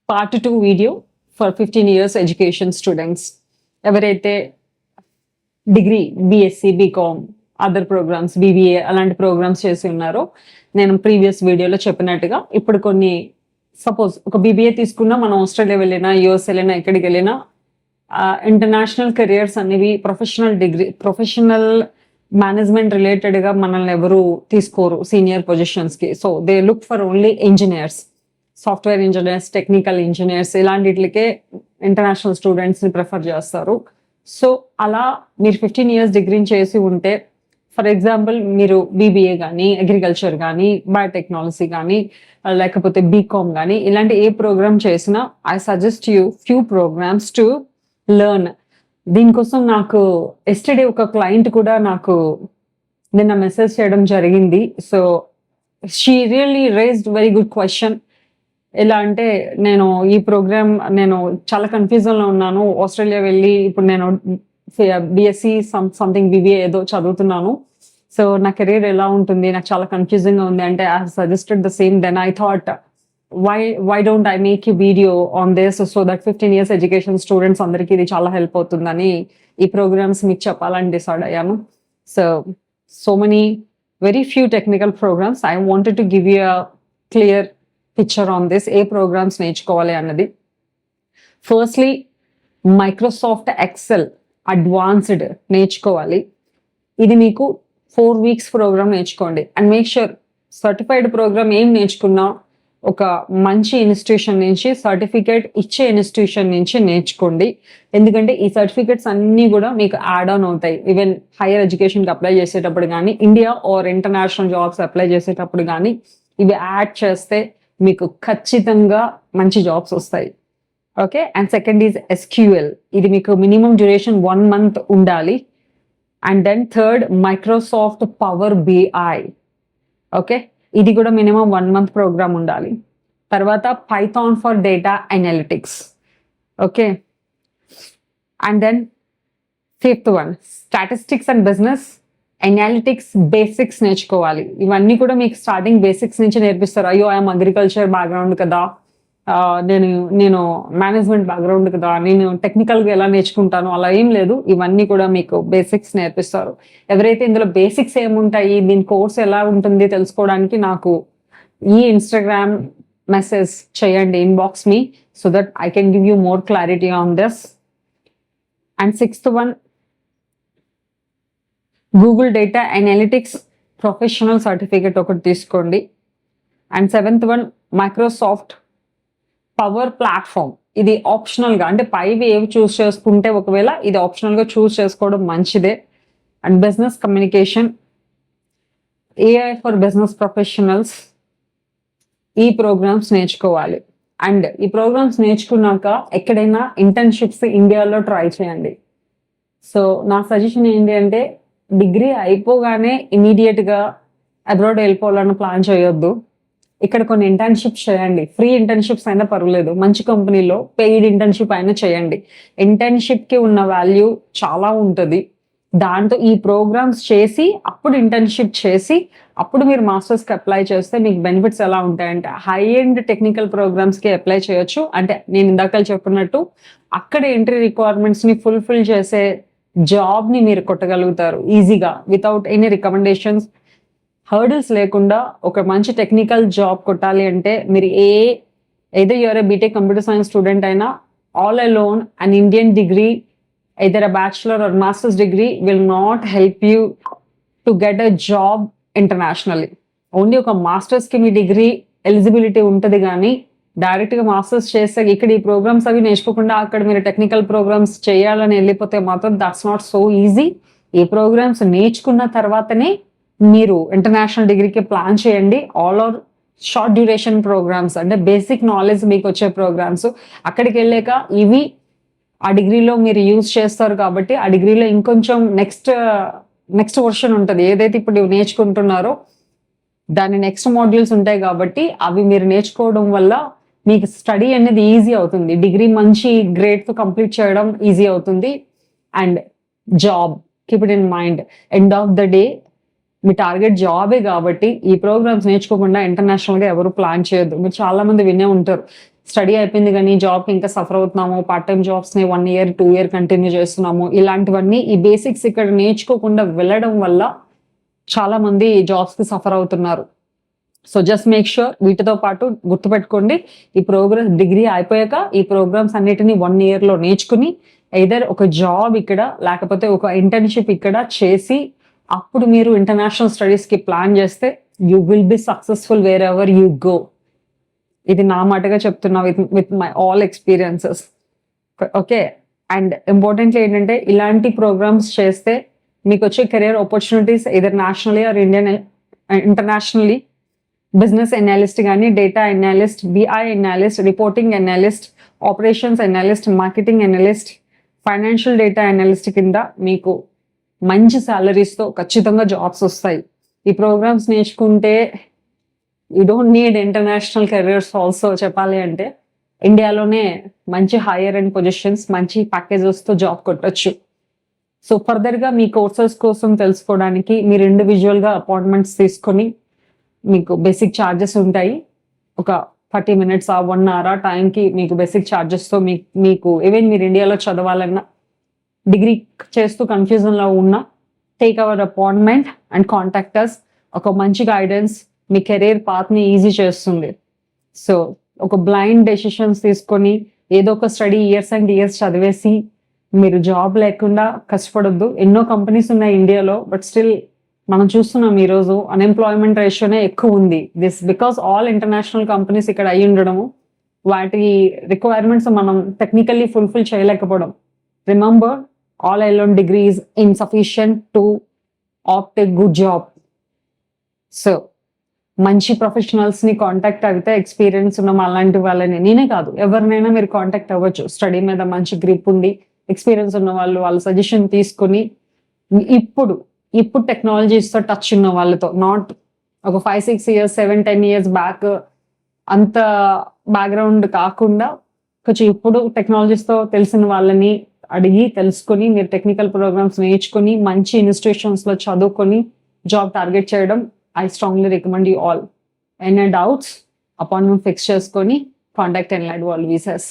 Part 2 video for 15 years education students. ఎవరైతే degree, BSc, BCom, other programmes, BBA అలాంటి programmes చేసి ఉన్నారో, నేను ప్రీవియస్ వీడియోలో చెప్పినట్టుగా ఇప్పుడు కొన్ని సపోజ్ ఒక బీబీఏ తీసుకున్నా, మనం ఆస్ట్రేలియా వెళ్ళినా, యూఎస్ వెళ్ళినా, ఎక్కడికి వెళ్ళినా ఇంటర్నేషనల్ కెరియర్స్ అనేవి ప్రొఫెషనల్ మేనేజ్మెంట్ రిలేటెడ్గా మనల్ని ఎవరు తీసుకోరు సీనియర్ పొజిషన్స్కి. So they look for only engineers, software engineers, technical engineers, ఇలాంటికే ఇంటర్నేషనల్ స్టూడెంట్స్ని ప్రిఫర్ చేస్తారు. సో అలా మీరు 15 ఇయర్స్ డిగ్రీని చేసి ఉంటే, ఫర్ ఎగ్జాంపుల్ మీరు బీబీఏ కానీ, అగ్రికల్చర్ కానీ, బయోటెక్నాలజీ కానీ, లేకపోతే బీకామ్ కానీ, ఇలాంటి ఏ ప్రోగ్రామ్ చేసినా I suggest you few programmes to learn. దీనికోసం నాకు ఎస్టర్డే ఒక క్లయింట్ కూడా నాకు నిన్న మెసేజ్ చేయడం జరిగింది. So she really raised very good question. ఎలా అంటే, నేను ఈ ప్రోగ్రామ్ నేను చాలా కన్ఫ్యూజన్లో ఉన్నాను. ఆస్ట్రేలియా వెళ్ళి ఇప్పుడు నేను బిఎస్సి సంథింగ్ బీబీఏ ఏదో చదువుతున్నాను. సో నా కెరీర్ ఎలా ఉంటుంది, నాకు చాలా కన్ఫ్యూజింగ్గా ఉంది అంటే, I suggested the same. Then I thought why don't I make a video on this so that 15 years education students అందరికీ ఇది చాలా హెల్ప్ అవుతుందని ఈ ప్రోగ్రామ్స్ మీకు చెప్పాలని డిసైడ్ అయ్యాను. So many very few technical programs. I wanted to give you a clear picture on this. ఏ programmes నేర్చుకోవాలి అన్నది. ఫస్ట్లీ మైక్రోసాఫ్ట్ ఎక్సెల్ అడ్వాన్స్డ్ నేర్చుకోవాలి. ఇది మీకు 4 weeks ప్రోగ్రామ్ నేర్చుకోండి. And make sure certified programme ఏం నేర్చుకున్నా ఒక మంచి ఇన్స్టిట్యూషన్ నుంచి, సర్టిఫికేట్ ఇచ్చే ఇన్స్టిట్యూషన్ నుంచి నేర్చుకోండి. ఎందుకంటే ఈ సర్టిఫికేట్స్ అన్నీ కూడా మీకు యాడ్ ఆన్ అవుతాయి. ఈవెన్ హైయర్ ఎడ్యుకేషన్కి అప్లై చేసేటప్పుడు కానీ, India or international jobs apply చేసేటప్పుడు కానీ ఇవి యాడ్ చేస్తే మీకు ఖచ్చితంగా మంచి జాబ్స్ వస్తాయి. Okay. And second is SQL. ఇది మీకు మినిమం డ్యూరేషన్ 1 month ఉండాలి. And then third Microsoft Power BI. Okay, ఇది కూడా మినిమం 1 month ప్రోగ్రామ్ ఉండాలి. తర్వాత Python for data analytics. Okay. And then fifth one statistics and business analytics basics నేర్చుకోవాలి. ఇవన్నీ కూడా మీకు స్టార్టింగ్ బేసిక్స్ నుంచి నేర్పిస్తారు. అయ్యో, ఐఎమ్ అగ్రికల్చర్ బ్యాక్గ్రౌండ్ కదా, నేను మేనేజ్మెంట్ బ్యాక్గ్రౌండ్ కదా, నేను టెక్నికల్గా ఎలా నేర్చుకుంటాను, అలా ఏం లేదు. ఇవన్నీ కూడా మీకు బేసిక్స్ నేర్పిస్తారు. ఎవరైతే ఇందులో బేసిక్స్ ఏముంటాయి, దీని కోర్స్ ఎలా ఉంటుంది తెలుసుకోవడానికి నాకు ఈ ఇన్స్టాగ్రామ్ మెసేజ్ చేయండి, inbox me, so that I can give you more clarity on this. And sixth one Google data analytics professional certificate ఒకటి తీసుకోండి. And seventh one Microsoft power platform. ఇది ఆప్షనల్గా, అంటే పైవి ఏవి చూస్ చేసుకుంటే ఒకవేళ ఇది ఆప్షనల్గా చూస్ చేసుకోవడం మంచిదే. And business communication, AI for business professionals, ఈ ప్రోగ్రామ్స్ నేర్చుకోవాలి. అండ్ ఈ ప్రోగ్రామ్స్ నేర్చుకున్నాక ఎక్కడైనా ఇంటర్న్షిప్స్ ఇండియాలో ట్రై చేయండి. సో నా సజెషన్ ఏంటి అంటే, డిగ్రీ అయిపోగానే ఇమీడియట్గా అబ్రాడ్ వెళ్ళిపోవాలని ప్లాన్ చేయొద్దు. ఇక్కడ కొన్ని ఇంటర్న్షిప్స్ చేయండి. ఫ్రీ ఇంటర్న్షిప్స్ అయినా పర్వాలేదు, మంచి కంపెనీలో పెయిడ్ ఇంటర్న్షిప్ అయినా చేయండి. ఇంటర్న్షిప్కి ఉన్న వాల్యూ చాలా ఉంటుంది. దాంతో ఈ ప్రోగ్రామ్స్ చేసి అప్పుడు ఇంటర్న్షిప్ చేసి అప్పుడు మీరు మాస్టర్స్కి అప్లై చేస్తే మీకు బెనిఫిట్స్ ఎలా ఉంటాయంటే, హై ఎండ్ టెక్నికల్ ప్రోగ్రామ్స్కి అప్లై చేయొచ్చు. అంటే నేను ఇందాక చెప్పినట్టు అక్కడ ఎంట్రీ రిక్వైర్మెంట్స్ని ఫుల్ఫిల్ చేసే జాబ్ని మీరు కొట్టగలుగుతారు ఈజీగా, వితౌట్ ఎనీ రికమెండేషన్స్, హర్డిల్స్ లేకుండా. ఒక మంచి టెక్నికల్ జాబ్ కొట్టాలి అంటే మీరు either you're a BTech computer science student అయినా, all alone an Indian degree, either a bachelor or master's degree will not help you to get a job internationally. Only ఒక మాస్టర్స్కి మీ degree eligibility ఉంటుంది, కానీ డైరెక్ట్గా masters చేస్తే ఇక్కడ ఈ programmes అవి నేర్చుకోకుండా అక్కడ మీరు టెక్నికల్ ప్రోగ్రామ్స్ చేయాలని వెళ్ళిపోతే మాత్రం దట్స్ నాట్ సో ఈజీ. ఈ ప్రోగ్రామ్స్ నేర్చుకున్న తర్వాతనే మీరు ఇంటర్నేషనల్ డిగ్రీకి ప్లాన్ చేయండి. All are short duration programmes, అంటే బేసిక్ నాలెడ్జ్ మీకు వచ్చే ప్రోగ్రామ్స్. అక్కడికి వెళ్ళాక ఇవి ఆ డిగ్రీలో మీరు యూజ్ చేస్తారు కాబట్టి ఆ డిగ్రీలో ఇంకొంచెం నెక్స్ట్ వర్షన్ ఉంటుంది. ఏదైతే ఇప్పుడు నేర్చుకుంటున్నారో దాని నెక్స్ట్ మాడ్యూల్స్ ఉంటాయి కాబట్టి అవి మీరు నేర్చుకోవడం వల్ల మీకు స్టడీ అనేది ఈజీ అవుతుంది. డిగ్రీ మంచి గ్రేడ్తో కంప్లీట్ చేయడం ఈజీ అవుతుంది. And job, keep it in mind, end of the day me target జాబే కాబట్టి ఈ ప్రోగ్రామ్స్ నేర్చుకోకుండా ఇంటర్నేషనల్గా ఎవరు ప్లాన్ చేయొద్దు. మీరు చాలా మంది వినే ఉంటారు, స్టడీ అయిపోయింది కానీ జాబ్కి ఇంకా సఫర్ అవుతున్నాము, పార్ట్ టైం జాబ్స్ని 1 year 2 year కంటిన్యూ చేస్తున్నాము, ఇలాంటివన్నీ ఈ బేసిక్స్ ఇక్కడ నేర్చుకోకుండా వెళ్ళడం వల్ల చాలా మంది జాబ్స్కి సఫర్ అవుతున్నారు. సో జస్ట్ మేక్ ష్యూర్ వీటితో పాటు గుర్తుపెట్టుకోండి, ఈ ప్రోగ్రామ్ డిగ్రీ అయిపోయాక ఈ ప్రోగ్రామ్స్ అన్నిటిని 1 yearలో నేర్చుకుని ఎయిదర్ ఒక జాబ్ ఇక్కడ లేకపోతే ఒక ఇంటర్న్షిప్ ఇక్కడ చేసి అప్పుడు మీరు ఇంటర్నేషనల్ స్టడీస్కి ప్లాన్ చేస్తే you will be successful wherever you go. ఇది నా మాటగా చెప్తున్నా with my all experiences. Okay, and importantly ఏంటంటే ఇలాంటి ప్రోగ్రామ్స్ చేస్తే మీకు వచ్చే career opportunities either nationally or internationally business analyst కానీ, data analyst, BI analyst, reporting analyst, operations analyst, marketing analyst, financial data analyst కింద మీకు మంచి సాలరీస్తో ఖచ్చితంగా జాబ్స్ వస్తాయి. ఈ ప్రోగ్రామ్స్ నేర్చుకుంటే you don't need international careers also. చెప్పాలి అంటే ఇండియాలోనే మంచి హైయర్ అండ్ పొజిషన్స్, మంచి ప్యాకేజెస్తో జాబ్ కొట్టచ్చు. సో ఫర్దర్గా మీ కోర్సెస్ కోసం తెలుసుకోవడానికి మీరు ఇండివిజువల్గా అపాయింట్మెంట్స్ తీసుకొని మీకు బేసిక్ ఛార్జెస్ ఉంటాయి. ఒక 30 minutes 1 hour టైంకి మీకు బేసిక్ ఛార్జెస్తో మీకు ఈవెన్ మీరు ఇండియాలో చదవాలన్నా, డిగ్రీ చేస్తూ కన్ఫ్యూజన్లో ఉన్నా take our appointment and contact us. ఒక మంచి గైడెన్స్ మీ కెరీర్ పాత్ని ఈజీ చేస్తుంది. సో ఒక బ్లైండ్ డెసిషన్స్ తీసుకొని ఏదో ఒక స్టడీ ఇయర్స్ అండ్ ఇయర్స్ చదివేసి మీరు జాబ్ లేకుండా కష్టపడొద్దు. ఎన్నో కంపెనీస్ ఉన్నాయి ఇండియాలో, బట్ స్టిల్ మనం చూస్తున్నాం ఈరోజు అన్ఎంప్లాయ్మెంట్ రేషియోనే ఎక్కువ ఉంది. This because all international companies ఇక్కడ అయి ఉండడము, వాటి రిక్వైర్మెంట్స్ మనం టెక్నికల్లీ ఫుల్ఫిల్ చేయలేకపోవడం. Remember, all alone degree is insufficient to opt a good job. So మంచి ప్రొఫెషనల్స్ని కాంటాక్ట్ అయితే, ఎక్స్పీరియన్స్ ఉన్న అలాంటి వాళ్ళని, నేనే కాదు ఎవరినైనా మీరు కాంటాక్ట్ అవ్వచ్చు. స్టడీ మీద మంచి గ్రిప్ ఉండి ఎక్స్పీరియన్స్ ఉన్న వాళ్ళు, వాళ్ళ సజెషన్ తీసుకుని ఇప్పుడు టెక్నాలజీస్తో టచ్ ఉన్న వాళ్ళతో, నాట్ ఒక 5-6 years 7-10 years బ్యాక్ అంత బ్యాక్గ్రౌండ్ కాకుండా కొంచెం ఇప్పుడు టెక్నాలజీస్తో తెలిసిన వాళ్ళని అడిగి తెలుసుకొని మీరు టెక్నికల్ ప్రోగ్రామ్స్ నేర్చుకొని మంచి ఇన్స్టిట్యూషన్స్లో చదువుకొని జాబ్ టార్గెట్ చేయడం I strongly recommend you all. Any doubts appointment fix చేసుకొని కాంటాక్ట్ ఎన్లైడ్ వరల్డ్ వీసాస్.